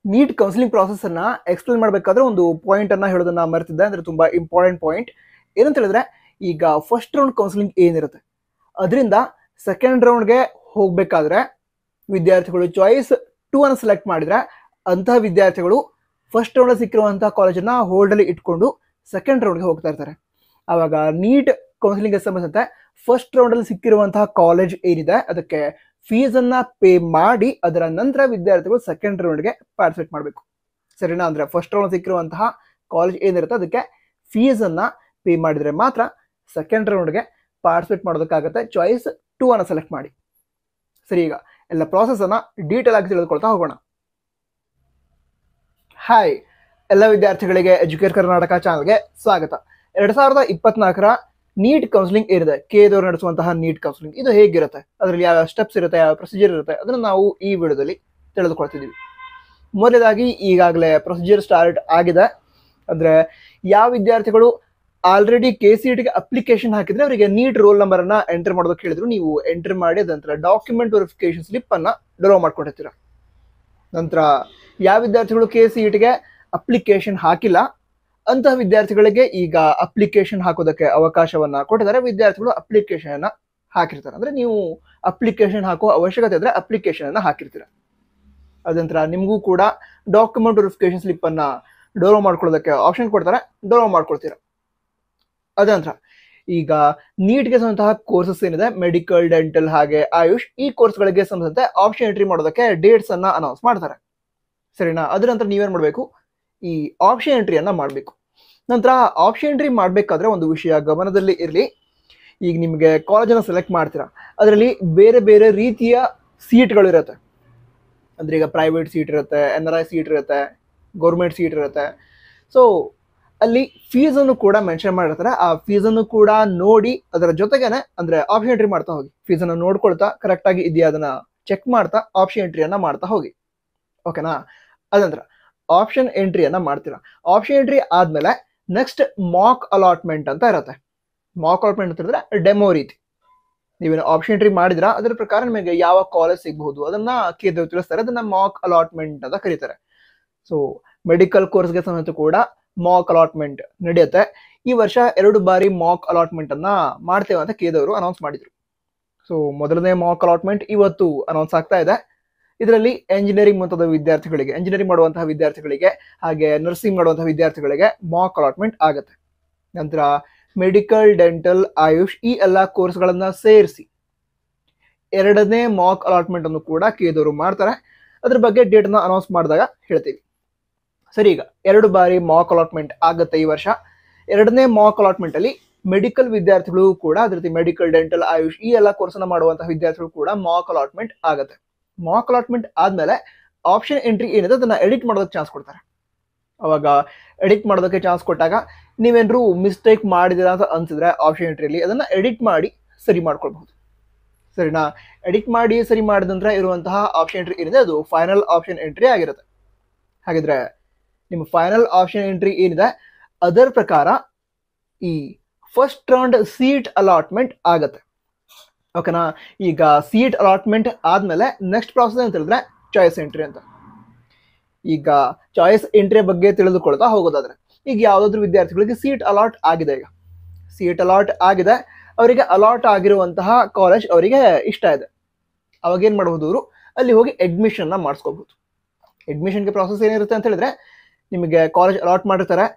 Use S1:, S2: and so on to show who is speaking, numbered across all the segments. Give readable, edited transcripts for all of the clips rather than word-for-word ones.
S1: NEET counselling process ಅನ್ನ explain ಮಾಡಬೇಕಾದ್ರೆ ಒಂದು ಪಾಯಿಂಟ್ ಅನ್ನ ಹೇಳೋದನ್ನ ಮರೆತಿದ್ದೆ. ಅಂದ್ರೆ ತುಂಬಾ ಇಂಪಾರ್ಟೆಂಟ್ ಪಾಯಿಂಟ್ ಏನಂತ ಹೇಳಿದ್ರೆ, ಈಗ ಫಸ್ಟ್ ರೌಂಡ್ ಕೌನ್ಸಿಲಿಂಗ್ ಏನಿರುತ್ತೆ ಅದರಿಂದ ಸೆಕೆಂಡ್ ರೌಂಡ್ಗೆ ಹೋಗ್ಬೇಕಾದ್ರೆ ವಿದ್ಯಾರ್ಥಿಗಳು ಚಾಯ್ಸ್ 2 ಅನ್ನು ಸೆಲೆಕ್ಟ್ ಮಾಡಿದ್ರೆ ಅಂತಹ ವಿದ್ಯಾರ್ಥಿಗಳು ಫಸ್ಟ್ ರೌಂಡ್ ಸಿಕ್ಕಿರುವಂತಹ ಕಾಲೇಜನ್ನ ಹೋಲ್ಡ್ ಅಲ್ಲಿ ಇಟ್ಕೊಂಡು ಸೆಕೆಂಡ್ ರೌಂಡ್ಗೆ ಹೋಗ್ತಾ ಇರ್ತಾರೆ. ಆವಾಗ ನೀಟ್ ಕೌನ್ಸಿಲಿಂಗ್ ಸಂಬಂಧಿಸಿದಂತೆ ಫಸ್ಟ್ ರೌಂಡ್ ಅಲ್ಲಿ ಸಿಕ್ಕಿರುವಂತಹ ಕಾಲೇಜ್ ಏನಿದೆ ಅದಕ್ಕೆ ಫೀಸ್ ಅನ್ನ ಪೇ ಮಾಡಿ ಅದರ ನಂತರ ವಿದ್ಯಾರ್ಥಿಗಳು ಸೆಕೆಂಡ್ ರೌಂಡ್ಗೆ ಪಾರ್ಟಿಸಿಪೇಟ್ ಮಾಡಬೇಕು. ಸರಿನಾ? ಅಂದ್ರೆ ಫಸ್ಟ್ ರೌಂಡ್ ಸಿಕ್ಕಿರುವಂತಹ ಕಾಲೇಜ್ ಏನಿರುತ್ತೆ ಅದಕ್ಕೆ ಫೀಸ್ ಅನ್ನ ಪೇ ಮಾಡಿದ್ರೆ ಮಾತ್ರ ಸೆಕೆಂಡ್ ರೌಂಡ್ಗೆ ಪಾರ್ಟಿಸಿಪೇಟ್ ಮಾಡೋದಕ್ಕಾಗತ್ತೆ. ಚಾಯ್ಸ್ 2 ಅನ್ನ ಸೆಲೆಕ್ಟ್ ಮಾಡಿ. ಸರಿ, ಈಗ ಎಲ್ಲ ಪ್ರಾಸೆಸ್ ಅನ್ನ ಡೀಟೇಲ್ ಆಗಿ ತಿಳಿದುಕೊಳ್ತಾ ಹೋಗೋಣ. ಹಾಯ್, ಎಲ್ಲ ವಿದ್ಯಾರ್ಥಿಗಳಿಗೆ ಎಜುಕೇಟ್ ಕರ್ನಾಟಕ ಚಾನಲ್ಗೆ ಸ್ವಾಗತ. 2024ರ ನೀಟ್ ಕೌನ್ಸಿಲಿಂಗ್ ಏನಿದೆ, ಕೆದವರು ನಡೆಸುವಂತಹ ನೀಟ್ ಕೌನ್ಸಿಲಿಂಗ್, ಇದು ಹೇಗಿರುತ್ತೆ, ಅದರಲ್ಲಿ ಯಾವ ಸ್ಟೆಪ್ಸ್ ಇರುತ್ತೆ, ಯಾವ ಪ್ರೊಸೀಜರ್ ಇರುತ್ತೆ, ಅದನ್ನು ನಾವು ಈ ವಿಡಿಯೋದಲ್ಲಿ ತಿಳಿದುಕೊಳ್ತಿದ್ದೀವಿ. ಮೊದಲನೇದಾಗಿ ಈಗಾಗಲೇ ಪ್ರೊಸೀಜರ್ ಸ್ಟಾರ್ಟ್ ಆಗಿದೆ. ಅಂದ್ರೆ ಯಾವ ವಿದ್ಯಾರ್ಥಿಗಳು ಆಲ್ರೆಡಿ KCETಗೆ ಅಪ್ಲಿಕೇಶನ್ ಹಾಕಿದ್ರೆ ಅವರಿಗೆ ನೀಟ್ ರೋಲ್ ನಂಬರ್ ಅನ್ನ ಎಂಟರ್ ಮಾಡೋದಕ್ಕೆ ಹೇಳಿದ್ರು. ನೀವು ಎಂಟರ್ ಮಾಡಿ ನಂತರ ಡಾಕ್ಯುಮೆಂಟ್ ವೆರಿಫಿಕೇಶನ್ ಸ್ಲಿಪ್ ಅನ್ನ ಡ್ರಾ ಮಾಡ್ಕೊಂಡಿರ್ತೀರ. ನಂತರ ಯಾವ ವಿದ್ಯಾರ್ಥಿಗಳು KCETಗೆ ಅಪ್ಲಿಕೇಶನ್ ಹಾಕಿಲ್ಲ ಅಂತಹ ವಿದ್ಯಾರ್ಥಿಗಳಿಗೆ ಈಗ ಅಪ್ಲಿಕೇಶನ್ ಹಾಕೋದಕ್ಕೆ ಅವಕಾಶವನ್ನ ಕೊಟ್ಟಿದ್ದಾರೆ. ವಿದ್ಯಾರ್ಥಿಗಳು ಅಪ್ಲಿಕೇಶನ್ ಅನ್ನ ಹಾಕಿರ್ತಾರೆ. ಅಂದ್ರೆ ನೀವು ಅಪ್ಲಿಕೇಶನ್ ಹಾಕುವ ಅವಶ್ಯಕತೆ ಇದ್ರೆ ಅಪ್ಲಿಕೇಶನ್ ಅನ್ನ ಹಾಕಿರ್ತೀರ. ಅದ ನಂತರ ನಿಮಗೂ ಕೂಡ ಡಾಕ್ಯುಮೆಂಟ್ ವೆರಿಫಿಕೇಶನ್ ಸ್ಲಿಪ್ ಅನ್ನ ಡೌನ್ಲೋಡ್ ಮಾಡ್ಕೊಳ್ಳೋದಕ್ಕೆ ಆಪ್ಷನ್ ಕೊಡ್ತಾರೆ, ಡೌನ್ಲೋಡ್ ಮಾಡ್ಕೊಳ್ತೀರಾ. ಅದ ನಂತರ ಈಗ ನೀಟ್ಗೆ ಸಂಬಂಧಂತಹ ಕೋರ್ಸಸ್ ಏನಿದೆ, ಮೆಡಿಕಲ್, ಡೆಂಟಲ್ ಹಾಗೆ ಆಯುಷ್, ಈ ಕೋರ್ಸ್ಗಳಿಗೆ ಸಂಬಂಧಂತೆ ಆಪ್ಷನ್ ಎಂಟ್ರಿ ಮಾಡೋದಕ್ಕೆ ಡೇಟ್ಸ್ ಅನ್ನ ಅನೌನ್ಸ್ ಮಾಡ್ತಾರೆ. ಸರಿನಾ? ಅದ್ರ ನಂತರ ನೀವೇನ್ ಮಾಡಬೇಕು, ಈ ಆಪ್ಷನ್ ಎಂಟ್ರಿಯನ್ನ ಮಾಡಬೇಕು. ನಂತರ ಆಪ್ಷನ್ ಎಂಟ್ರಿ ಮಾಡಬೇಕಾದ್ರೆ ಒಂದು ವಿಷಯ ಗಮನದಲ್ಲಿ ಇರಲಿ. ಈಗ ನಿಮಗೆ ಕಾಲೇಜನ್ನು ಸೆಲೆಕ್ಟ್ ಮಾಡ್ತೀರಾ, ಅದರಲ್ಲಿ ಬೇರೆ ಬೇರೆ ರೀತಿಯ ಸೀಟ್ಗಳು ಇರುತ್ತೆ. ಅಂದ್ರೆ ಈಗ ಪ್ರೈವೇಟ್ ಸೀಟ್ ಇರುತ್ತೆ, NRI ಸೀಟ್ ಇರುತ್ತೆ, ಗೌರ್ಮೆಂಟ್ ಸೀಟ್ ಇರುತ್ತೆ. ಸೊ ಅಲ್ಲಿ ಫೀಸನ್ನು ಕೂಡ ಮೆನ್ಷನ್ ಮಾಡಿರ್ತಾರೆ. ಆ ಫೀಸನ್ನು ಕೂಡ ನೋಡಿ ಅದರ ಜೊತೆಗೇನೆ ಅಂದ್ರೆ ಆಪ್ಷನ್ ಎಂಟ್ರಿ ಮಾಡ್ತಾ ಹೋಗಿ. ಫೀಸನ್ನು ನೋಡ್ಕೊಳ್ತಾ ಕರೆಕ್ಟ್ ಆಗಿ ಇದೆಯಾ ಅದನ್ನ ಚೆಕ್ ಮಾಡ್ತಾ ಆಪ್ಷನ್ ಎಂಟ್ರಿಯನ್ನ ಮಾಡ್ತಾ ಹೋಗಿ. ಓಕೆನಾ? ಅದಂತರ ಆಪ್ಷನ್ ಎಂಟ್ರಿಯನ್ನ ಮಾಡ್ತೀರಾ. ಆಪ್ಷನ್ ಎಂಟ್ರಿ ಆದ್ಮೇಲೆ ನೆಕ್ಸ್ಟ್ ಮಾಕ್ ಅಲಾಟ್ಮೆಂಟ್ ಅಂತ ಇರುತ್ತೆ. ಮಾಕ್ ಅಲಾಟ್ಮೆಂಟ್ ಅಂತ ಹೇಳಿದ್ರೆ ಡೆಮೋ ರೀತಿ. ನೀವೇನು ಆಪ್ಷನ್ ಎಂಟ್ರಿ ಮಾಡಿದ್ರ ಅದರ ಪ್ರಕಾರ ನಿಮಗೆ ಯಾವ ಕಾಲೇಜ್ ಸಿಗಬಹುದು ಅದನ್ನ ಕೇಂದ್ರ ತಿಳಿಸ್ತಾರೆ. ಅದನ್ನ ಮಾಕ್ ಅಲಾಟ್ಮೆಂಟ್ ಅಂತ ಕರೀತಾರೆ. ಸೊ ಮೆಡಿಕಲ್ ಕೋರ್ಸ್ಗೆ ಸಂಬಂಧ ಕೂಡ ಮಾಕ್ ಅಲಾಟ್ಮೆಂಟ್ ನಡೆಯುತ್ತೆ. ಈ ವರ್ಷ 2 ಬಾರಿ ಮಾಕ್ ಅಲಾಟ್ಮೆಂಟ್ ಅನ್ನ ಮಾಡ್ತೇವೆ ಅಂತ ಕೇದವರು ಅನೌನ್ಸ್ ಮಾಡಿದ್ರು. ಸೊ ಮೊದಲನೇ ಮಾಕ್ ಅಲಾಟ್ಮೆಂಟ್ ಇವತ್ತು ಅನೌನ್ಸ್ ಆಗ್ತಾ ಇದೆ. ಇದರಲ್ಲಿ ಎಂಜಿನಿಯರಿಂಗ್ ಮುಂತಾದ ವಿದ್ಯಾರ್ಥಿಗಳಿಗೆ, ಎಂಜಿನಿಯರಿಂಗ್ ಮಾಡುವಂತಹ ವಿದ್ಯಾರ್ಥಿಗಳಿಗೆ ಹಾಗೆ ನರ್ಸಿಂಗ್ ಮಾಡುವಂತಹ ವಿದ್ಯಾರ್ಥಿಗಳಿಗೆ ಮಾಕ್ ಅಲಾಟ್ಮೆಂಟ್ ಆಗುತ್ತೆ. ನಂತರ ಮೆಡಿಕಲ್, ಡೆಂಟಲ್, ಆಯುಷ್ ಈ ಎಲ್ಲ ಕೋರ್ಸ್ಗಳನ್ನ ಸೇರಿಸಿ 2ನೇ ಮಾಕ್ ಅಲಾಟ್ಮೆಂಟ್ ಅನ್ನು ಕೂಡ ಕೇದವರು ಮಾಡ್ತಾರೆ. ಅದ್ರ ಬಗ್ಗೆ ಡೇಟ್ ಅನ್ನ ಅನೌನ್ಸ್ ಮಾಡಿದಾಗ ಹೇಳ್ತೀವಿ. ಸರಿ, ಈಗ 2 ಬಾರಿ ಮಾಕ್ ಅಲಾಟ್ಮೆಂಟ್ ಆಗುತ್ತೆ ಈ ವರ್ಷ. 2ನೇ ಮಾಕ್ ಅಲಾಟ್ಮೆಂಟ್ ಅಲ್ಲಿ ಮೆಡಿಕಲ್ ವಿದ್ಯಾರ್ಥಿಗಳು ಕೂಡ, ಅದ್ರ ಜೊತೆ ಮೆಡಿಕಲ್, ಡೆಂಟಲ್, ಆಯುಷ್ ಈ ಎಲ್ಲ ಕೋರ್ಸ್ ಅನ್ನ ಮಾಡುವಂತಹ ವಿದ್ಯಾರ್ಥಿಗಳು ಕೂಡ ಮಾಕ್ ಅಲಾಟ್ಮೆಂಟ್ ಆಗುತ್ತೆ. ಮಾಕ್ ಅಲಾಟ್ಮೆಂಟ್ ಆದ್ಮೇಲೆ ಆಪ್ಷನ್ ಎಂಟ್ರಿ ಏನಿದೆ ಅದನ್ನ ಎಡಿಟ್ ಮಾಡೋದಕ್ಕೆ ಚಾನ್ಸ್ ಕೊಡ್ತಾರೆ. ಅವಾಗ ಎಡಿಟ್ ಮಾಡೋದಕ್ಕೆ ಚಾನ್ಸ್ ಕೊಟ್ಟಾಗ ನೀವೇನಾದ್ರು ಮಿಸ್ಟೇಕ್ ಮಾಡಿದಿರ ಅಂತ ಅನ್ಸಿದ್ರೆ ಆಪ್ಷನ್ ಎಂಟ್ರಿಯಲ್ಲಿ ಅದನ್ನ ಎಡಿಟ್ ಮಾಡಿ ಸರಿ ಮಾಡ್ಕೊಳ್ಬಹುದು. ಸರಿನಾ? ಎಡಿಟ್ ಮಾಡಿ ಸರಿ ಮಾಡಿದ ನಂತರ ಇರುವಂತಹ ಆಪ್ಷನ್ ಎಂಟ್ರಿ ಏನಿದೆ ಅದು ಫೈನಲ್ ಆಪ್ಷನ್ ಎಂಟ್ರಿ ಆಗಿರುತ್ತೆ. ಹಾಗಿದ್ರೆ ನಿಮ್ಮ ಫೈನಲ್ ಆಪ್ಷನ್ ಎಂಟ್ರಿ ಏನಿದೆ ಅದರ ಪ್ರಕಾರ ಈ ಫಸ್ಟ್ ರೌಂಡ್ ಸೀಟ್ ಅಲಾಟ್ಮೆಂಟ್ ಆಗತ್ತೆ. ಓಕೆನಾ? ಈಗ ಸೀಟ್ ಅಲಾಟ್ಮೆಂಟ್ ಆದ್ಮೇಲೆ ನೆಕ್ಸ್ಟ್ ಪ್ರಾಸೆಸ್ ಅಂತ ಹೇಳಿದ್ರೆ ಚಾಯ್ಸ್ ಎಂಟ್ರಿ ಅಂತ. ಈಗ ಚಾಯ್ಸ್ ಎಂಟ್ರಿ ಬಗ್ಗೆ ತಿಳಿದುಕೊಳ್ತಾ ಹೋಗೋದಾದ್ರೆ, ಈಗ ಯಾವ್ದಾದ್ರು ವಿದ್ಯಾರ್ಥಿಗಳಿಗೆ ಸೀಟ್ ಅಲಾಟ್ ಆಗಿದೆ, ಈಗ ಸೀಟ್ ಅಲಾಟ್ ಆಗಿದೆ, ಅವರಿಗೆ ಅಲಾಟ್ ಆಗಿರುವಂತಹ ಕಾಲೇಜ್ ಅವರಿಗೆ ಇಷ್ಟ ಇದೆ. ಅವಾಗ ಏನ್ ಮಾಡಬಹುದು, ಅವರು ಅಲ್ಲಿ ಹೋಗಿ ಅಡ್ಮಿಷನ್ ನ ಮಾಡಿಸ್ಕೋಬಹುದು. ಅಡ್ಮಿಷನ್ಗೆ ಪ್ರಾಸೆಸ್ ಏನಿರುತ್ತೆ ಅಂತ ಹೇಳಿದ್ರೆ, ನಿಮಗೆ ಕಾಲೇಜ್ ಅಲಾಟ್ ಮಾಡಿರ್ತಾರೆ.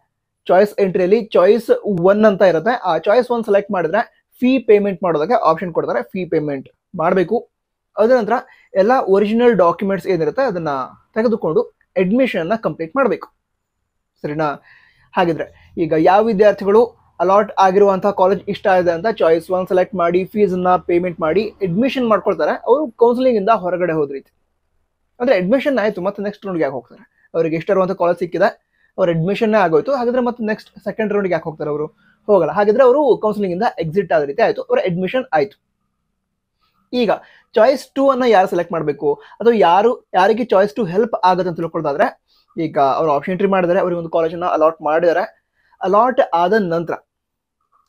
S1: ಚಾಯ್ಸ್ ಎಂಟ್ರಿಯಲ್ಲಿ ಚಾಯ್ಸ್ 1 ಅಂತ ಇರುತ್ತೆ. ಆ ಚಾಯ್ಸ್ 1 ಸೆಲೆಕ್ಟ್ ಮಾಡಿದ್ರೆ ಫೀ ಪೇಮೆಂಟ್ ಮಾಡೋದಕ್ಕೆ ಆಪ್ಷನ್ ಕೊಡ್ತಾರೆ. ಫೀ ಪೇಮೆಂಟ್ ಮಾಡಬೇಕು. ಅದ ನಂತರ ಎಲ್ಲ ಒರಿಜಿನಲ್ ಡಾಕ್ಯುಮೆಂಟ್ಸ್ ಏನಿರುತ್ತೆ ಅದನ್ನ ತೆಗೆದುಕೊಂಡು ಅಡ್ಮಿಷನ್ ಅನ್ನ ಕಂಪ್ಲೀಟ್ ಮಾಡಬೇಕು. ಸರಿನಾ? ಹಾಗಿದ್ರೆ ಈಗ ಯಾವ ವಿದ್ಯಾರ್ಥಿಗಳು ಅಲಾಟ್ ಆಗಿರುವಂತಹ ಕಾಲೇಜ್ ಇಷ್ಟ ಇದೆ ಅಂತ ಚಾಯ್ಸ್ 1 ಸೆಲೆಕ್ಟ್ ಮಾಡಿ ಫೀಸ್ ಅನ್ನ ಪೇಮೆಂಟ್ ಮಾಡಿ ಅಡ್ಮಿಷನ್ ಮಾಡ್ಕೊಳ್ತಾರೆ, ಅವರು ಕೌನ್ಸಿಲಿಂಗ್ ಇಂದ ಹೊರಗಡೆ ಹೋದ್ರೀತಿ. ಅಂದ್ರೆ ಅಡ್ಮಿಷನ್ ಆಯ್ತು, ಮತ್ತೆ ನೆಕ್ಸ್ಟ್ ರೌಂಡ್ಗೆ ಯಾಕೆ ಹೋಗ್ತಾರೆ? ಅವ್ರಿಗೆ ಇಷ್ಟ ಇರುವಂತ ಕಾಲೇಜ್ ಸಿಕ್ಕಿದೆ, ಅವ್ರ ಅಡ್ಮಿಷನ್ ಆಗೋಯ್ತು. ಹಾಗಾದ್ರೆ ಮತ್ತೆ ನೆಕ್ಸ್ಟ್ ಸೆಕೆಂಡ್ ರೌಂಡ್ಗೆ ಯಾಕೆ ಹೋಗ್ತಾರೆ? ಅವರು ಹೋಗಲ್ಲ. ಹಾಗಿದ್ರೆ ಅವರು ಕೌನ್ಸಿಲಿಂಗ್ ಇಂದ ಎಕ್ಸಿಟ್ ಆದ ರೀತಿ ಆಯ್ತು, ಅವರ ಅಡ್ಮಿಷನ್ ಆಯ್ತು. ಈಗ ಚಾಯ್ಸ್ 2 ಅನ್ನ ಯಾರು ಸೆಲೆಕ್ಟ್ ಮಾಡಬೇಕು ಅಥವಾ ಯಾರಿಗೆ ಚಾಯ್ಸ್ 2 ಹೆಲ್ಪ್ ಆಗುತ್ತೆ ಅಂತ ತಿಳ್ಕೊಳ್ಳೋದಾದ್ರೆ, ಈಗ ಅವ್ರು ಆಪ್ಷನ್ ಎಂಟ್ರಿ ಮಾಡಿದರೆ, ಅವರಿಗೆ ಒಂದು ಕಾಲೇಜನ್ನ ಅಲಾಟ್ ಮಾಡಿದ್ದಾರೆ. ಅಲಾಟ್ ಆದ ನಂತರ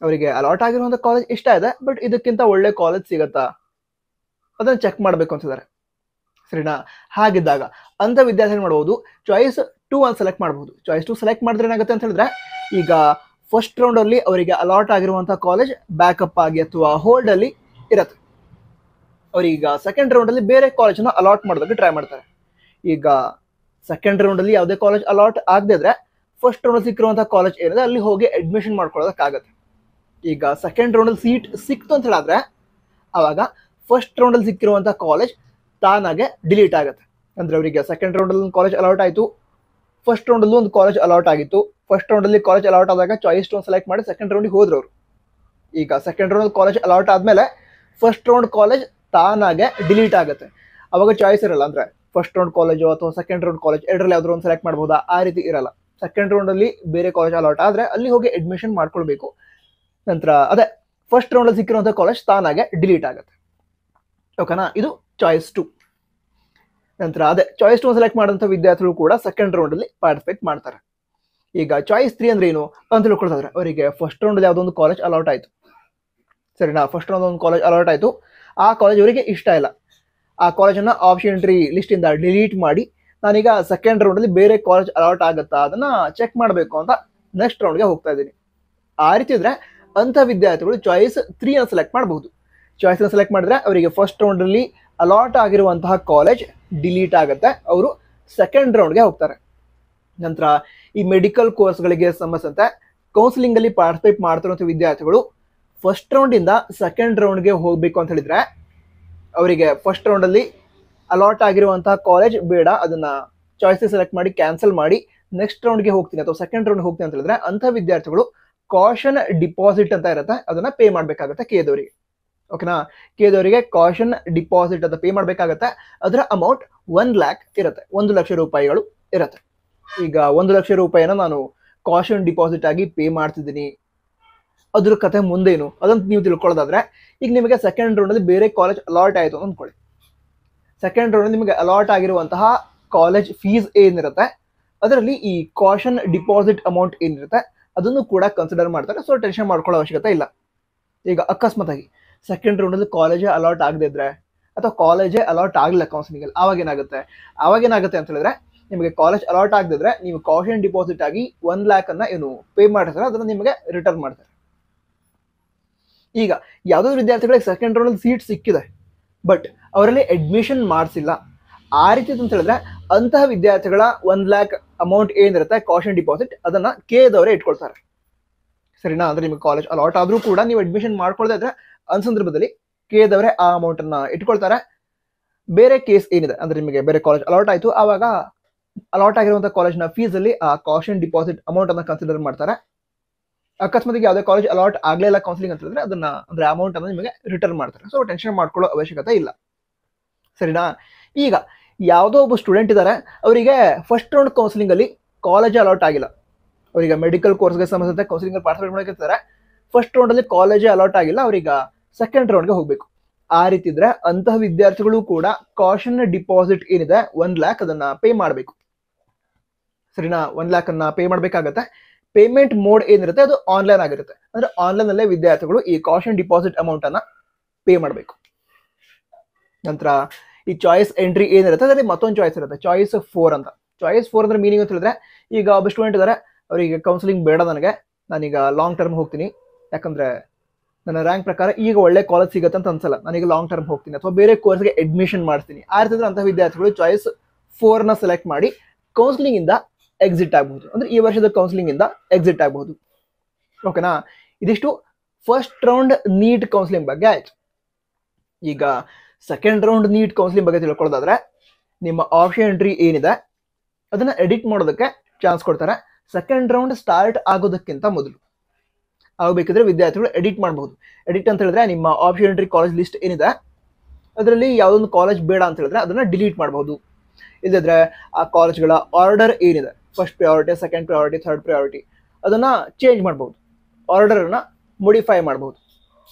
S1: ಅವರಿಗೆ ಅಲಾಟ್ ಆಗಿರುವಂತ ಕಾಲೇಜ್ ಇಷ್ಟ ಇದೆ, ಬಟ್ ಇದಕ್ಕಿಂತ ಒಳ್ಳೆ ಕಾಲೇಜ್ ಸಿಗತ್ತಾ ಅದನ್ನ ಚೆಕ್ ಮಾಡಬೇಕು ಅಂತಿದ್ದಾರೆ. ಸರಿನಾ? ಹಾಗಿದ್ದಾಗ ಅಂತ ವಿದ್ಯಾರ್ಥಿ ಮಾಡ್ಬೋದು ಚಾಯ್ಸ್ 2 ಅನ್ನು ಸೆಲೆಕ್ಟ್ ಮಾಡಬಹುದು. ಚಾಯ್ಸ್ 2 ಸೆಲೆಕ್ಟ್ ಮಾಡಿದ್ರೆ ಏನಾಗುತ್ತೆ ಅಂತ ಹೇಳಿದ್ರೆ, ಈಗ ಫಸ್ಟ್ ರೌಂಡ್ ಅಲ್ಲಿ ಅವರಿಗೆ ಅಲಾಟ್ ಆಗಿರುವಂತಹ ಕಾಲೇಜ್ ಬ್ಯಾಕಪ್ ಆಗಿ ಅಥವಾ ಹೋಲ್ಡ್ ಅಲ್ಲಿ ಇರತ್ತೆ. ಅವ್ರೀಗ ಸೆಕೆಂಡ್ ರೌಂಡ್ ಅಲ್ಲಿ ಬೇರೆ ಕಾಲೇಜನ್ನ ಅಲಾಟ್ ಮಾಡೋದಕ್ಕೆ ಟ್ರೈ ಮಾಡ್ತಾರೆ. ಈಗ ಸೆಕೆಂಡ್ ರೌಂಡ್ ಅಲ್ಲಿ ಯಾವುದೇ ಕಾಲೇಜ್ ಅಲಾಟ್ ಆಗದೆ ಇದ್ರೆ ಫಸ್ಟ್ ರೌಂಡ್ ಸಿಕ್ಕಿರುವಂತಹ ಕಾಲೇಜ್ ಏನಿದೆ ಅಲ್ಲಿ ಹೋಗಿ ಅಡ್ಮಿಷನ್ ಮಾಡ್ಕೊಳ್ಳೋದಕ್ಕಾಗತ್ತೆ. ಈಗ ಸೆಕೆಂಡ್ ರೌಂಡ್ ಅಲ್ಲಿ ಸೀಟ್ ಸಿಕ್ತು ಅಂತ ಹೇಳಿದ್ರೆ ಅವಾಗ ಫಸ್ಟ್ ರೌಂಡ್ ಅಲ್ಲಿ ಸಿಕ್ಕಿರುವಂತಹ ಕಾಲೇಜ್ ತಾನಾಗೆ ಡಿಲೀಟ್ ಆಗುತ್ತೆ. ಅಂದ್ರೆ ಅವರಿಗೆ ಸೆಕೆಂಡ್ ರೌಂಡ್ ಅಲ್ಲಿ ಒಂದು ಕಾಲೇಜ್ ಅಲಾಟ್ ಆಯಿತು, ಫಸ್ಟ್ ರೌಂಡ್ ಅಲ್ಲೂ ಒಂದು ಕಾಲೇಜ್ ಅಲಾಟ್ ಆಗಿತ್ತು. ಫಸ್ಟ್ ರೌಂಡ್ ಅಲ್ಲಿ ಕಾಲೇಜ್ ಅಲಾಟ್ ಆದಾಗ ಚಾಯ್ಸ್ 2 ಸೆಲೆಕ್ಟ್ ಮಾಡಿ ಸೆಕೆಂಡ್ ರೌಂಡ್ಗೆ ಹೋದ್ರು ಅವರು. ಈಗ ಸೆಕೆಂಡ್ ರೌಂಡ್ ಕಾಲೇಜ್ ಅಲಾಟ್ ಆದ್ಮೇಲೆ ಫಸ್ಟ್ ರೌಂಡ್ ಕಾಲೇಜ್ ತಾನಾಗೆ ಡಿಲೀಟ್ ಆಗುತ್ತೆ. ಅವಾಗ ಚಾಯ್ಸ್ ಇರಲ್ಲ. ಅಂದ್ರೆ ಫಸ್ಟ್ ರೌಂಡ್ ಕಾಲೇಜು ಅಥವಾ ಸೆಕೆಂಡ್ ರೌಂಡ್ ಕಾಲೇಜ್ ಎರಡರಲ್ಲಿ ಯಾವ್ದಾದ್ರು ಒಂದು ಸೆಲೆಕ್ಟ್ ಮಾಡ್ಬೋದಾ, ಆ ರೀತಿ ಇರಲ್ಲ. ಸೆಕೆಂಡ್ ರೌಂಡ್ ಅಲ್ಲಿ ಬೇರೆ ಕಾಲೇಜ್ ಅಲಾಟ್ ಆದ್ರೆ ಅಲ್ಲಿ ಹೋಗಿ ಅಡ್ಮಿಷನ್ ಮಾಡ್ಕೊಳ್ಬೇಕು. ನಂತರ ಅದೇ ಫಸ್ಟ್ ರೌಂಡ್ ಅಲ್ಲಿ ಸಿಕ್ಕಿರುವಂತಹ ಕಾಲೇಜ್ ತಾನಾಗೆ ಡಿಲೀಟ್ ಆಗುತ್ತೆ. ಓಕೆನಾ? ಇದು ಚಾಯ್ಸ್ 2. ನಂತರ ಅದೇ ಚಾಯ್ಸ್ 2 ಸೆಲೆಕ್ಟ್ ಮಾಡಿದಂಥ ವಿದ್ಯಾರ್ಥಿಗಳು ಕೂಡ ಸೆಕೆಂಡ್ ರೌಂಡ್ ಅಲ್ಲಿ ಪಾರ್ಟಿಸಿಪೇಟ್ ಮಾಡ್ತಾರೆ. ಈಗ ಚಾಯ್ಸ್ 3 ಅಂದ್ರೆ ಏನು ಅಂತ ತಿಳ್ಕೊಳ್ತಾರೆ. ಅವರಿಗೆ ಫಸ್ಟ್ ರೌಂಡ್ ಅಲ್ಲಿ ಯಾವುದೋ ಒಂದು ಕಾಲೇಜ್ ಅಲಾಟ್ ಆಯ್ತು, ಸರಿನಾ? ಫಸ್ಟ್ ರೌಂಡ್ ಒಂದು ಕಾಲೇಜ್ ಅಲಾಟ್ ಆಯ್ತು, ಆ ಕಾಲೇಜ್ ಅವರಿಗೆ ಇಷ್ಟ ಇಲ್ಲ. ಆ ಕಾಲೇಜನ್ನ ಆಪ್ಷನ್ ಎಂಟ್ರಿ ಲಿಸ್ಟ್ ಇಂದ ಡಿಲೀಟ್ ಮಾಡಿ ನಾನೀಗ ಸೆಕೆಂಡ್ ರೌಂಡ್ ಅಲ್ಲಿ ಬೇರೆ ಕಾಲೇಜ್ ಅಲಾಟ್ ಆಗುತ್ತಾ ಅದನ್ನ ಚೆಕ್ ಮಾಡಬೇಕು ಅಂತ ನೆಕ್ಸ್ಟ್ ರೌಂಡ್ಗೆ ಹೋಗ್ತಾ ಇದ್ದೀನಿ. ಆ ರೀತಿ ಇದ್ರೆ ಅಂತ ವಿದ್ಯಾರ್ಥಿಗಳು ಚಾಯ್ಸ್ 3 ಅನ್ನು ಸೆಲೆಕ್ಟ್ ಮಾಡಬಹುದು. ಚಾಯ್ಸ್ ಅನ್ನು ಸೆಲೆಕ್ಟ್ ಮಾಡಿದ್ರೆ ಅವರಿಗೆ ಫಸ್ಟ್ ರೌಂಡ್ ಅಲ್ಲಿ ಅಲಾಟ್ ಆಗಿರುವಂತಹ ಕಾಲೇಜ್ ಡಿಲೀಟ್ ಆಗುತ್ತೆ, ಅವರು ಸೆಕೆಂಡ್ ರೌಂಡ್ಗೆ ಹೋಗ್ತಾರೆ. ನಂತರ ಈ ಮೆಡಿಕಲ್ ಕೋರ್ಸ್ಗಳಿಗೆ ಸಂಬಂಧಿಸಿದಂತೆ ಕೌನ್ಸಿಲಿಂಗ್ ಅಲ್ಲಿ ಪಾರ್ಟಿಸಿಪೇಟ್ ಮಾಡ್ತಿರುವಂಥ ವಿದ್ಯಾರ್ಥಿಗಳು ಫಸ್ಟ್ ರೌಂಡ್ ಇಂದ ಸೆಕೆಂಡ್ ರೌಂಡ್ಗೆ ಹೋಗ್ಬೇಕು ಅಂತ ಹೇಳಿದ್ರೆ ಅವರಿಗೆ ಫಸ್ಟ್ ರೌಂಡ್ ಅಲ್ಲಿ ಅಲಾಟ್ ಆಗಿರುವಂತಹ ಕಾಲೇಜ್ ಬೇಡ, ಅದನ್ನ ಚಾಯ್ಸ್ ಸೆಲೆಕ್ಟ್ ಮಾಡಿ ಕ್ಯಾನ್ಸಲ್ ಮಾಡಿ ನೆಕ್ಸ್ಟ್ ರೌಂಡ್ಗೆ ಹೋಗ್ತೀನಿ ಅಥವಾ ಸೆಕೆಂಡ್ ರೌಂಡ್ ಹೋಗ್ತೀನಿ ಅಂತ ಹೇಳಿದ್ರೆ ಅಂತ ವಿದ್ಯಾರ್ಥಿಗಳು ಕಾಷನ್ ಡಿಪಾಸಿಟ್ ಅಂತ ಇರುತ್ತೆ, ಅದನ್ನ ಪೇ ಮಾಡಬೇಕಾಗುತ್ತೆ ಕೇದವರಿಗೆ. ಓಕೆನಾ? ಕೇದವರಿಗೆ ಕಾಷನ್ ಡಿಪಾಸಿಟ್ ಅಂತ ಪೇ ಮಾಡಬೇಕಾಗತ್ತೆ. ಅದರ ಅಮೌಂಟ್ 1 lakh ಇರುತ್ತೆ, 1 ಲಕ್ಷ ರೂಪಾಯಿಗಳು ಇರುತ್ತೆ. ಈಗ 1 ಲಕ್ಷ ರೂಪಾಯಿನ ನಾನು ಕಾಷನ್ ಡಿಪಾಸಿಟ್ ಆಗಿ ಪೇ ಮಾಡ್ತಿದ್ದೀನಿ, ಅದ್ರ ಕತೆ ಮುಂದೇನು ಅದಂತ ನೀವು ತಿಳ್ಕೊಳ್ಳೋದಾದ್ರೆ, ಈಗ ನಿಮಗೆ ಸೆಕೆಂಡ್ ರೌಂಡ್ ಅಲ್ಲಿ ಬೇರೆ ಕಾಲೇಜ್ ಅಲಾಟ್ ಆಯಿತು ಅಂತ ಅಂದ್ಕೊಳ್ಳಿ. ಸೆಕೆಂಡ್ ರೌಂಡ್ ನಿಮಗೆ ಅಲಾಟ್ ಆಗಿರುವಂತಹ ಕಾಲೇಜ್ ಫೀಸ್ ಏನಿರುತ್ತೆ ಅದರಲ್ಲಿ ಈ ಕಾಷನ್ ಡಿಪಾಸಿಟ್ ಅಮೌಂಟ್ ಏನಿರುತ್ತೆ ಅದನ್ನು ಕೂಡ ಕನ್ಸಿಡರ್ ಮಾಡ್ತಾರೆ. ಸೊ ಟೆನ್ಷನ್ ಮಾಡ್ಕೊಳ್ಳೋ ಅವಶ್ಯಕತೆ ಇಲ್ಲ. ಈಗ ಅಕಸ್ಮಾತ್ ಆಗಿ ಸೆಕೆಂಡ್ ರೌಂಡ್ ಅಲ್ಲಿ ಕಾಲೇಜೇ ಅಲಾಟ್ ಆಗದೆ ಇದ್ರೆ ಅಥವಾ ಕಾಲೇಜೇ ಅಲಾಟ್ ಆಗಲಿಲ್ಲ ಕೌನ್ಸಿಲಿಂಗ್ ಅಲ್ಲಿ, ಆವಾಗ ಏನಾಗುತ್ತೆ ಅಂತ ಹೇಳಿದ್ರೆ, ನಿಮಗೆ ಕಾಲೇಜ್ ಅಲಾಟ್ ಆಗದಿದ್ರೆ ನೀವು ಕಾಷನ್ ಡಿಪಾಸಿಟ್ ಆಗಿ 1 lakh ಅನ್ನ ಏನು ಪೇ ಮಾಡಿರ್ತಾರೆ ಅದನ್ನ ನಿಮಗೆ ರಿಟರ್ನ್ ಮಾಡ್ತಾರೆ. ಈಗ ಯಾವುದಾದ್ರು ವಿದ್ಯಾರ್ಥಿಗಳಿಗೆ ಸೆಕೆಂಡ್ ರೌಂಡ್ ಅಲ್ಲಿ ಸೀಟ್ ಸಿಕ್ಕಿದೆ ಬಟ್ ಅವರಲ್ಲಿ ಅಡ್ಮಿಷನ್ ಮಾಡಿಸಿಲ್ಲ, ಆ ರೀತಿ ಅಂತ ಹೇಳಿದ್ರೆ ಅಂತಹ ವಿದ್ಯಾರ್ಥಿಗಳ 1 lakh ಅಮೌಂಟ್ ಏನಿರುತ್ತೆ ಕಾಷನ್ ಡಿಪಾಸಿಟ್ ಅದನ್ನ ಕೇದವರೇ ಇಟ್ಕೊಳ್ತಾರೆ. ಸರಿನಾ? ಅಂದ್ರೆ ನಿಮಗೆ ಕಾಲೇಜ್ ಅಲಾಟ್ ಆದ್ರೂ ಕೂಡ ನೀವು ಅಡ್ಮಿಷನ್ ಮಾಡ್ಕೊಳ್ಳದೆ ಇದ್ರೆ ಆ ಸಂದರ್ಭದಲ್ಲಿ ಕೇದವರೇ ಆ ಅಮೌಂಟ್ ಅನ್ನ ಇಟ್ಕೊಳ್ತಾರೆ. ಬೇರೆ ಕೇಸ್ ಏನಿದೆ ಅಂದ್ರೆ ನಿಮಗೆ ಬೇರೆ ಕಾಲೇಜ್ ಅಲಾಟ್ ಆಯ್ತು, ಆವಾಗ ಅಲಾಟ್ ಆಗಿರುವಂತಹ ಕಾಲೇಜ್ನ ಫೀಸ್ ಅಲ್ಲಿ ಆ ಕಾಷನ್ ಡಿಪಾಸಿಟ್ ಅಮೌಂಟ್ ಅನ್ನ ಕನ್ಸಿಡರ್ ಮಾಡ್ತಾರೆ. ಅಕಸ್ಮಾತ್ ಯಾವುದೇ ಕಾಲೇಜ್ ಅಲಾಟ್ ಆಗಲೇ ಇಲ್ಲ ಕೌನ್ಸಿಲಿಂಗ್ ಅಂತ ಹೇಳಿದ್ರೆ ಅದನ್ನ ಅಂದ್ರೆ ಅಮೌಂಟ್ ಅನ್ನ ನಿಮಗೆ ರಿಟರ್ನ್ ಮಾಡ್ತಾರೆ. ಸೊ ಟೆನ್ಷನ್ ಮಾಡ್ಕೊಳ್ಳೋ ಅವಶ್ಯಕತೆ ಇಲ್ಲ. ಸರಿನಾ? ಈಗ ಯಾವುದೋ ಒಬ್ಬ ಸ್ಟೂಡೆಂಟ್ ಇದ್ದಾರೆ, ಅವರಿಗೆ ಫಸ್ಟ್ ರೌಂಡ್ ಕೌನ್ಸಿಲಿಂಗ್ ಅಲ್ಲಿ ಕಾಲೇಜ್ ಅಲಾಟ್ ಆಗಿಲ್ಲ, ಅವರಿಗೆ ಮೆಡಿಕಲ್ ಕೋರ್ಸ್ಗೆ ಸಂಬಂಧಿಸಿದ ಕೌನ್ಸಿಲಿಂಗ್ ಅಲ್ಲಿ ಪಾರ್ಟಿಸಿಪೇಟ್ ಮಾಡಕ್ಕಿರ್ತಾರೆ, ಫಸ್ಟ್ ರೌಂಡ್ ಅಲ್ಲಿ ಕಾಲೇಜೇ ಅಲಾಟ್ ಆಗಿಲ್ಲ, ಅವ್ರೀಗ ಸೆಕೆಂಡ್ ರೌಂಡ್ಗೆ ಹೋಗ್ಬೇಕು. ಆ ರೀತಿ ಇದ್ರೆ ಅಂತಹ ವಿದ್ಯಾರ್ಥಿಗಳು ಕೂಡ ಕಾಷನ್ ಡಿಪಾಸಿಟ್ ಏನಿದೆ 1 lakh ಅದನ್ನ ಪೇ ಮಾಡಬೇಕು. ಸರಿನಾ? 1 lakh ಅನ್ನ ಪೇ ಮಾಡಬೇಕಾಗತ್ತೆ. ಪೇಮೆಂಟ್ ಮೋಡ್ ಏನಿರುತ್ತೆ ಅದು ಆನ್ಲೈನ್ ಆಗಿರುತ್ತೆ. ಅಂದ್ರೆ ಆನ್ಲೈನ್ ಅಲ್ಲೇ ವಿದ್ಯಾರ್ಥಿಗಳು ಈ ಕಾಷನ್ ಡಿಪಾಸಿಟ್ ಅಮೌಂಟ್ ಅನ್ನ ಪೇ ಮಾಡಬೇಕು. ನಂತರ ಈ ಚಾಯ್ಸ್ ಎಂಟ್ರಿ ಏನಿರುತ್ತೆ ಅದರಲ್ಲಿ ಮತ್ತೊಂದು ಚಾಯ್ಸ್ ಇರುತ್ತೆ, ಚಾಯ್ಸ್ 4 ಅಂತ. ಚಾಯ್ಸ್ 4 ಅಂದ್ರೆ ಮೀನಿಂಗ್ ಅಂತ ಹೇಳಿದ್ರೆ, ಈಗ ಒಬ್ಬ ಸ್ಟೂಡೆಂಟ್ ಇದ್ದಾರೆ, ಅವರಿಗೆ ಕೌನ್ಸಿಲಿಂಗ್ ಬೇಡ, ನಾನೀಗ ಲಾಂಗ್ ಟರ್ಮ್ ಹೋಗ್ತೀನಿ, ಯಾಕಂದ್ರೆ ನನ್ನ ರ್ಯಾಂಕ್ ಪ್ರಕಾರ ಈಗ ಒಳ್ಳೆ ಕಾಲೇಜ್ ಸಿಗುತ್ತೆ ಅಂತ ಅನ್ಸಲ್ಲ, ನಾನೀಗ ಲಾಂಗ್ ಟರ್ಮ್ ಹೋಗ್ತೀನಿ ಅಥವಾ ಬೇರೆ ಕೋರ್ಸ್ಗೆ ಅಡ್ಮಿಷನ್ ಮಾಡ್ತೀನಿ. ಆ ರೀತಿ ಅಂತಹ ವಿದ್ಯಾರ್ಥಿಗಳು ಚಾಯ್ಸ್ 4 ನ ಸೆಲೆಕ್ಟ್ ಮಾಡಿ ಕೌನ್ಸಿಲಿಂಗ್ ಇಂದ ಎಕ್ಸಿಟ್ ಆಗಬಹುದು, ಅಂದ್ರೆ ಈ ವರ್ಷದ ಕೌನ್ಸಿಲಿಂಗ್ ಇಂದ ಎಕ್ಸಿಟ್ ಆಗಬಹುದು. ಓಕೆನಾ? ಇದಿಷ್ಟು ಫಸ್ಟ್ ರೌಂಡ್ ನೀಟ್ ಕೌನ್ಸಿಲಿಂಗ್ ಬಗ್ಗೆ ಆಯ್ತು. ಈಗ ಸೆಕೆಂಡ್ ರೌಂಡ್ ನೀಟ್ ಕೌನ್ಸಿಲಿಂಗ್ ಬಗ್ಗೆ ತಿಳ್ಕೊಳ್ಳೋದಾದ್ರೆ, ನಿಮ್ಮ ಆಪ್ಷನ್ ಎಂಟ್ರಿ ಏನಿದೆ ಅದನ್ನ ಎಡಿಟ್ ಮಾಡೋದಕ್ಕೆ ಚಾನ್ಸ್ ಕೊಡ್ತಾರೆ ಸೆಕೆಂಡ್ ರೌಂಡ್ ಸ್ಟಾರ್ಟ್ ಆಗೋದಕ್ಕಿಂತ ಮೊದಲು. ಆಗಬೇಕಿದ್ರೆ ವಿದ್ಯಾರ್ಥಿಗಳು ಎಡಿಟ್ ಮಾಡಬಹುದು. ಎಡಿಟ್ ಅಂತ ಹೇಳಿದ್ರೆ ನಿಮ್ಮ ಆಪ್ಷನ್ ಎಂಟ್ರಿ ಕಾಲೇಜ್ ಲಿಸ್ಟ್ ಏನಿದೆ ಅದರಲ್ಲಿ ಯಾವುದೊಂದು ಕಾಲೇಜ್ ಬೇಡ ಅಂತ ಹೇಳಿದ್ರೆ ಅದನ್ನ ಡಿಲೀಟ್ ಮಾಡಬಹುದು. ಇಲ್ಲದ್ರೆ ಆ ಕಾಲೇಜ್ಗಳ ಆರ್ಡರ್ ಏನಿದೆ, first priority, second priority, third priority, ಅದನ್ನ ಚೇಂಜ್ ಮಾಡಬಹುದು, ಆರ್ಡರ್ ಅನ್ನ ಮೊಡಿಫೈ ಮಾಡಬಹುದು.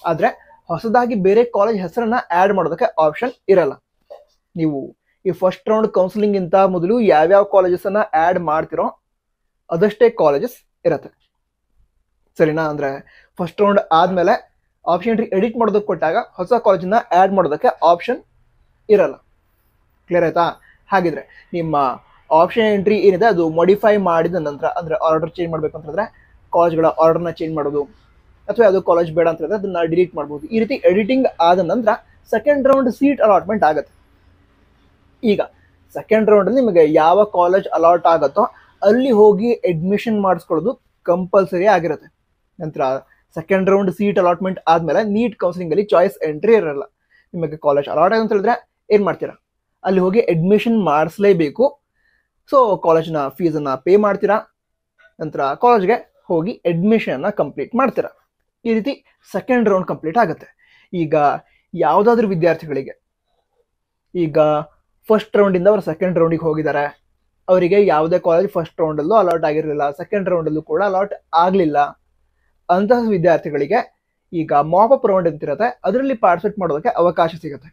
S1: ಆದ್ರೆ ಹೊಸದಾಗಿ ಬೇರೆ ಕಾಲೇಜ್ ಹೆಸರನ್ನ ಆಡ್ ಮಾಡೋದಕ್ಕೆ ಆಪ್ಷನ್ ಇರಲ್ಲ. ನೀವು ಈ ಫಸ್ಟ್ ರೌಂಡ್ ಕೌನ್ಸಿಲಿಂಗ್ ಇಂತ ಮೊದಲು ಯಾವ್ಯಾವ ಕಾಲೇಜಸ್ ಅನ್ನ ಆಡ್ ಮಾಡ್ತಿರೋ ಅದಷ್ಟೇ ಕಾಲೇಜಸ್ ಇರತ್ತೆ. ಸರಿನಾ? ಅಂದ್ರೆ ಫಸ್ಟ್ ರೌಂಡ್ ಆದ್ಮೇಲೆ ಆಪ್ಷನ್ ಎಂಟ್ರಿ ಎಡಿಟ್ ಮಾಡೋದಕ್ಕೆ ಕೊಟ್ಟಾಗ ಹೊಸ ಕಾಲೇಜನ್ನ ಆಡ್ ಮಾಡೋದಕ್ಕೆ ಆಪ್ಷನ್ ಇರಲ್ಲ. ಕ್ಲಿಯರ್ ಆಯ್ತಾ? ಹಾಗಿದ್ರೆ ನಿಮ್ಮ ಆಪ್ಷನ್ ಎಂಟ್ರಿ ಏನಿದೆ ಅದು ಮಾಡಿಫೈ ಮಾಡಿದ ನಂತರ, ಅಂದರೆ ಆರ್ಡರ್ ಚೇಂಜ್ ಮಾಡಬೇಕು ಅಂತಂದರೆ ಕಾಲೇಜ್ಗಳ ಆರ್ಡರ್ನ ಚೇಂಜ್ ಮಾಡೋದು, ಅಥವಾ ಯಾವುದೋ ಕಾಲೇಜ್ ಬೇಡ ಅಂತ ಹೇಳಿದ್ರೆ ಅದನ್ನ ಡಿಲೀಟ್ ಮಾಡ್ಬೋದು. ಈ ರೀತಿ ಎಡಿಟಿಂಗ್ ಆದ ನಂತರ ಸೆಕೆಂಡ್ ರೌಂಡ್ ಸೀಟ್ ಅಲಾಟ್ಮೆಂಟ್ ಆಗುತ್ತೆ. ಈಗ ಸೆಕೆಂಡ್ ರೌಂಡಲ್ಲಿ ನಿಮಗೆ ಯಾವ ಕಾಲೇಜ್ ಅಲಾಟ್ ಆಗುತ್ತೋ ಅಲ್ಲಿ ಹೋಗಿ ಅಡ್ಮಿಷನ್ ಮಾಡಿಸ್ಕೊಳ್ಳೋದು ಕಂಪಲ್ಸರಿ ಆಗಿರುತ್ತೆ. ನಂತರ ಸೆಕೆಂಡ್ ರೌಂಡ್ ಸೀಟ್ ಅಲಾಟ್ಮೆಂಟ್ ಆದಮೇಲೆ ನೀಟ್ ಕೌನ್ಸಿಲಿಂಗಲ್ಲಿ ಚಾಯ್ಸ್ ಎಂಟ್ರಿ ಇರಲ್ಲ. ನಿಮಗೆ ಕಾಲೇಜ್ ಅಲಾಟ್ ಆಗಿದೆ ಅಂತ ಹೇಳಿದ್ರೆ ಏನು ಮಾಡ್ತೀರಾ? ಅಲ್ಲಿ ಹೋಗಿ ಅಡ್ಮಿಷನ್ ಮಾಡಿಸ್ಲೇಬೇಕು. ಸೊ ಕಾಲೇಜ್ನ ಫೀಸನ್ನು ಪೇ ಮಾಡ್ತೀರಾ, ನಂತರ ಕಾಲೇಜ್ಗೆ ಹೋಗಿ ಅಡ್ಮಿಷನ್ನ ಕಂಪ್ಲೀಟ್ ಮಾಡ್ತೀರಾ. ಈ ರೀತಿ ಸೆಕೆಂಡ್ ರೌಂಡ್ ಕಂಪ್ಲೀಟ್ ಆಗುತ್ತೆ. ಈಗ ಯಾವುದಾದ್ರೂ ವಿದ್ಯಾರ್ಥಿಗಳಿಗೆ ಈಗ ಫಸ್ಟ್ ರೌಂಡಿಂದ ಅವರು ಸೆಕೆಂಡ್ ರೌಂಡಿಗೆ ಹೋಗಿದ್ದಾರೆ, ಅವರಿಗೆ ಯಾವುದೇ ಕಾಲೇಜ್ ಫಸ್ಟ್ ರೌಂಡಲ್ಲೂ ಅಲಾಟ್ ಆಗಿರಲಿಲ್ಲ, ಸೆಕೆಂಡ್ ರೌಂಡಲ್ಲೂ ಕೂಡ ಅಲಾಟ್ ಆಗಲಿಲ್ಲ, ಅಂತಹ ವಿದ್ಯಾರ್ಥಿಗಳಿಗೆ ಈಗ ಮಾಪಪ್ ರೌಂಡ್ ಅಂತಿರುತ್ತೆ, ಅದರಲ್ಲಿ ಪಾರ್ಟಿಸಿಪೇಟ್ ಮಾಡೋದಕ್ಕೆ ಅವಕಾಶ ಸಿಗುತ್ತೆ.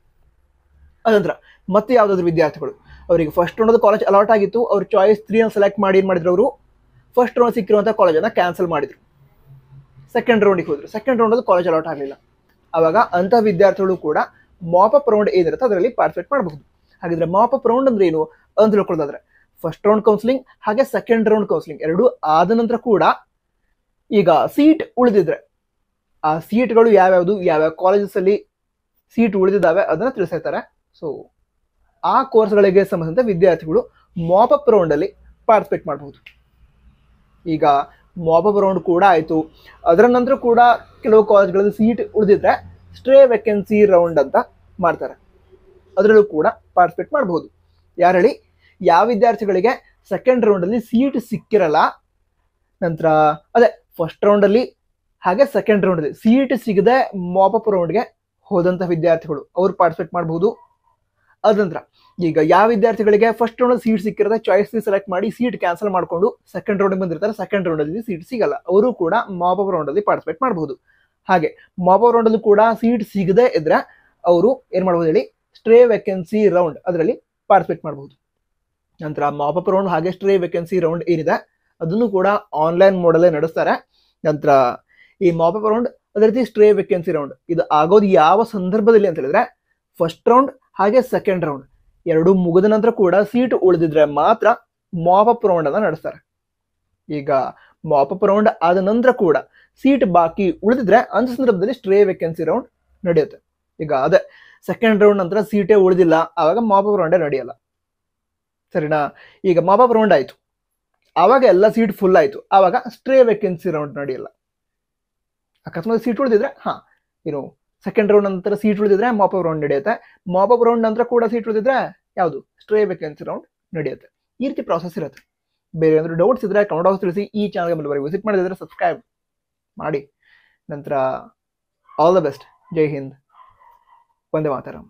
S1: ಅದಂತರ ಮತ್ತೆ ಯಾವುದಾದ್ರೂ ವಿದ್ಯಾರ್ಥಿಗಳು ಅವರಿಗೆ ಫಸ್ಟ್ ರೌಂಡ್ ಕಾಲೇಜ್ ಅಲಾಟ್ ಆಗಿತ್ತು, ಅವ್ರು ಚಾಯ್ಸ್ 3 ಅನ್ನು ಸೆಲೆಕ್ಟ್ ಮಾಡಿ ಏನು ಮಾಡಿದ್ರು, ಅವರು ಫಸ್ಟ್ ರೌಂಡ್ ಸಿಕ್ಕಿರುವಂಥ ಕಾಲೇಜನ್ನು ಕ್ಯಾನ್ಸಲ್ ಮಾಡಿದ್ರು, ಸೆಕೆಂಡ್ ರೌಂಡಿಗೆ ಹೋದ್ರು, ಸೆಕೆಂಡ್ ರೌಂಡಲ್ಲಿ ಕಾಲೇಜ್ ಅಲಾಟ್ ಆಗಲಿಲ್ಲ. ಆವಾಗ ಅಂಥ ವಿದ್ಯಾರ್ಥಿಗಳು ಕೂಡ ಮಾಪಪ್ ರೌಂಡ್ ಏನಿರುತ್ತೆ ಅದರಲ್ಲಿ ಪಾರ್ಟಿಸಿಪೇಟ್ ಮಾಡಬಹುದು. ಹಾಗಿದ್ರೆ ಮಾಪಪ್ ರೌಂಡ್ ಅಂದ್ರೆ ಏನು ಅಂತ ತಿಳ್ಕೊಳ್ಳೋದಾದ್ರೆ, ಫಸ್ಟ್ ರೌಂಡ್ ಕೌನ್ಸಿಲಿಂಗ್ ಹಾಗೆ ಸೆಕೆಂಡ್ ರೌಂಡ್ ಕೌನ್ಸಿಲಿಂಗ್ ಎರಡೂ ಆದ ನಂತರ ಕೂಡ ಈಗ ಸೀಟ್ ಉಳಿದಿದ್ರೆ ಆ ಸೀಟ್ಗಳು ಯಾವ್ಯಾವುದು, ಯಾವ್ಯಾವ ಕಾಲೇಜಸಲ್ಲಿ ಸೀಟ್ ಉಳಿದಿದ್ದಾವೆ ಅದನ್ನು ತಿಳಿಸಿರ್ತಾರೆ. ಸೊ ಆ ಕೋರ್ಸ್ಗಳಿಗೆ ಸಂಬಂಧಿಸಿದ ವಿದ್ಯಾರ್ಥಿಗಳು ಮಾಪಪ್ ರೌಂಡಲ್ಲಿ ಪಾರ್ಟಿಸಿಪೇಟ್ ಮಾಡಬಹುದು. ಈಗ ಮಾಪಪ್ ರೌಂಡ್ ಕೂಡ ಆಯಿತು, ಅದರ ನಂತರ ಕೂಡ ಕೆಲವು ಕಾಲೇಜ್ಗಳಲ್ಲಿ ಸೀಟ್ ಉಳಿದಿದ್ರೆ ಸ್ಟ್ರೇ ವೇಕೆನ್ಸಿ ರೌಂಡ್ ಅಂತ ಮಾಡ್ತಾರೆ, ಅದರಲ್ಲೂ ಕೂಡ ಪಾರ್ಟಿಸಿಪೇಟ್ ಮಾಡಬಹುದು. ಯಾರು ಯಾವ ವಿದ್ಯಾರ್ಥಿಗಳಿಗೆ ಸೆಕೆಂಡ್ ರೌಂಡಲ್ಲಿ ಸೀಟ್ ಸಿಕ್ಕಿರಲ್ಲ, ನಂತರ ಅದೇ ಫಸ್ಟ್ ರೌಂಡಲ್ಲಿ ಹಾಗೆ ಸೆಕೆಂಡ್ ರೌಂಡಲ್ಲಿ ಸೀಟ್ ಸಿಗದೆ ಮಾಪಪ್ ರೌಂಡ್ಗೆ ಹೋದಂಥ ವಿದ್ಯಾರ್ಥಿಗಳು ಅವರು ಪಾರ್ಟಿಸಿಪೇಟ್ ಮಾಡಬಹುದು. ಅದ ನಂತರ ಈಗ ಯಾವ ವಿದ್ಯಾರ್ಥಿಗಳಿಗೆ ಫಸ್ಟ್ ರೌಂಡ್ ಸೀಟ್ ಸಿಕ್ಕಿರುತ್ತೆ, ಚಾಯ್ಸ್ ಸೆಲೆಕ್ಟ್ ಮಾಡಿ ಸೀಟ್ ಕ್ಯಾನ್ಸಲ್ ಮಾಡಿಕೊಂಡು ಸೆಕೆಂಡ್ ರೌಂಡಿಗೆ ಬಂದಿರ್ತಾರೆ, ಸೆಕೆಂಡ್ ರೌಂಡಲ್ಲಿ ಸೀಟ್ ಸಿಗಲ್ಲ, ಅವರು ಕೂಡ ಮಾಪಪ್ ರೌಂಡಲ್ಲಿ ಪಾರ್ಟಿಸಿಪೇಟ್ ಮಾಡಬಹುದು. ಹಾಗೆ ಮಾಪಪ್ ರೌಂಡಲ್ಲೂ ಕೂಡ ಸೀಟ್ ಸಿಗದೆ ಇದ್ರೆ ಅವರು ಏನು ಮಾಡ್ಬೋದು ಹೇಳಿ, ಸ್ಟ್ರೇ ವೇಕೆನ್ಸಿ ರೌಂಡ್ ಅದರಲ್ಲಿ ಪಾರ್ಟಿಸಿಪೇಟ್ ಮಾಡಬಹುದು. ನಂತರ ಮಾಪಪ್ ರೌಂಡ್ ಹಾಗೆ ಸ್ಟ್ರೇ ವೇಕೆನ್ಸಿ ರೌಂಡ್ ಏನಿದೆ ಅದನ್ನು ಕೂಡ ಆನ್ಲೈನ್ ಮೋಡಲ್ಲೇ ನಡೆಸ್ತಾರೆ. ನಂತರ ಈ ಮಾಪಪ್ ರೌಂಡ್ ಅದೇ ರೀತಿ ಸ್ಟ್ರೇ ವೇಕೆನ್ಸಿ ರೌಂಡ್ ಇದು ಆಗೋದು ಯಾವ ಸಂದರ್ಭದಲ್ಲಿ ಅಂತ ಹೇಳಿದ್ರೆ, ಫಸ್ಟ್ ರೌಂಡ್ ಹಾಗೆ ಸೆಕೆಂಡ್ ರೌಂಡ್ ಎರಡೂ ಮುಗಿದ ನಂತರ ಕೂಡ ಸೀಟ್ ಉಳಿದಿದ್ರೆ ಮಾತ್ರ ಮಾಪಪ್ ರೌಂಡ್ ಅನ್ನ ನಡೆಸ್ತಾರೆ. ಈಗ ಮಾಪಪ್ ರೌಂಡ್ ಆದ ನಂತರ ಕೂಡ ಸೀಟ್ ಬಾಕಿ ಉಳಿದಿದ್ರೆ ಅಂತ ಸಂದರ್ಭದಲ್ಲಿ ಸ್ಟ್ರೇ ವೇಕೆನ್ಸಿ ರೌಂಡ್ ನಡೆಯುತ್ತೆ. ಈಗ ಅದೇ ಸೆಕೆಂಡ್ ರೌಂಡ್ ನಂತರ ಸೀಟೇ ಉಳಿದಿಲ್ಲ, ಆವಾಗ ಮಾಪಪ್ ರೌಂಡೇ ನಡೆಯಲ್ಲ, ಸರಿನಾ? ಈಗ ಮಾಪಪ್ ರೌಂಡ್ ಆಯಿತು, ಆವಾಗ ಎಲ್ಲ ಸೀಟ್ ಫುಲ್ ಆಯಿತು, ಆವಾಗ ಸ್ಟ್ರೇ ವೇಕೆನ್ಸಿ ರೌಂಡ್ ನಡೆಯಲ್ಲ. ಅಕಸ್ಮಾತ್ ಸೀಟ್ ಉಳಿದಿದ್ರೆ ಏನು ಸೆಕೆಂಡ್ ರೌಂಡ್ ನಂತರ ಸೀಟ್ ಉಳಿದಿದ್ರೆ ಮಾಪಪ್ ರೌಂಡ್ ನಡೆಯುತ್ತೆ, ಮಾಪಪ್ ರೌಂಡ್ ನಂತರ ಕೂಡ ಸೀಟ್ ಉಳಿದಿದ್ರೆ ಯಾವುದು ಸ್ಟ್ರೇ ವೇಕೆನ್ಸಿ ರೌಂಡ್ ನಡೆಯುತ್ತೆ. ಈ ರೀತಿ ಪ್ರಾಸೆಸ್ ಇರುತ್ತೆ. ಬೇರೆ ಏನಾದರೂ ಡೌಟ್ಸ್ ಇದ್ರೆ ಕಮೆಂಟ್ ಬಾಕ್ಸ್ ತಿಳಿಸಿ. ಈ ಚಾನಲ್ಗೆ ಮೊದಲುವರೆಗೆ ವಿಸಿಟ್ ಮಾಡಿದ್ರೆ ಸಬ್ಸ್ಕ್ರೈಬ್ ಮಾಡಿ. ನಂತರ all the best. Jai Hind, Vande Mataram.